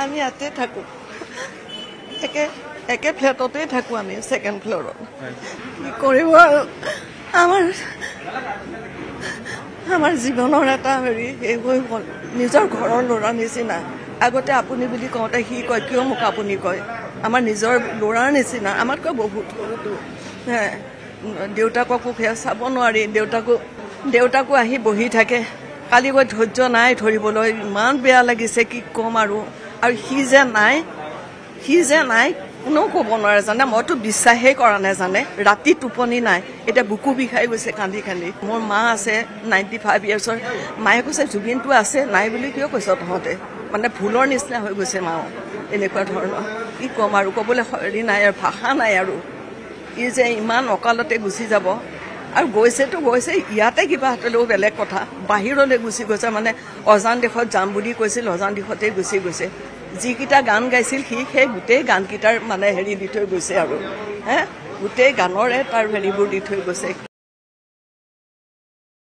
আমি ইয়াতে থাকো একে ফ্লেটতে থাকো আমি সেকেন্ড ফ্লোৰত কি কৰিব আৰু আমাৰ জীৱনৰ এটা হেৰি হৈ গ'ল নিজৰ ঘৰৰ ল'ৰা নিচিনা আগতে আপুনি বুলি কওঁতে সি কয় কিয় মোক আপুনি কয় আমাৰ নিজৰ ল'ৰাৰ নিচিনা আমাতকৈ বহুত সৰুটো দেউতাককো চাব নোৱাৰি দেউতাকো আহি বহি থাকে কালি গৈ ধৈৰ্য নাই ধৰিবলৈ ইমান বেয়া লাগিছে কি ক'ম আৰু সি যে নাই কোনেও ক'ব নোৱাৰে জানে মইতো বিশ্বাসেই কৰা নাই জানে ৰাতি টোপনি নাই এতিয়া বুকু বিষাই গৈছে কান্দি কান্দি মোৰ মা আছে 95 ইয়াৰ্ছৰ মায়ে কৈছে জুবিনটো আছে নাই বুলি কিয় কৈছ তহঁতে মানে ভুলৰ নিচিনা হৈ গৈছে মাও এনেকুৱা ধৰণৰ কি ক'ম আৰু ক'বলৈ হেৰি নাই আৰু ভাষা নাই আৰু ই যে ইমান অকালতে গুচি যাব আৰু গৈছেতো গৈছে ইয়াতে কিবা হাতলেও বেলেগ কথা বাহিৰলৈ গুচি গৈছে মানে অজান দেশত যাম বুলি কৈছিল অজান দেশতেই গুচি গৈছে যিকেইটা গান গাইছিল সেই গোটেই গানকেইটাৰ মানে হেৰি দি থৈ গৈছে আৰু গোটেই গানৰে তাৰ হেৰিবোৰ দি থৈ গৈছে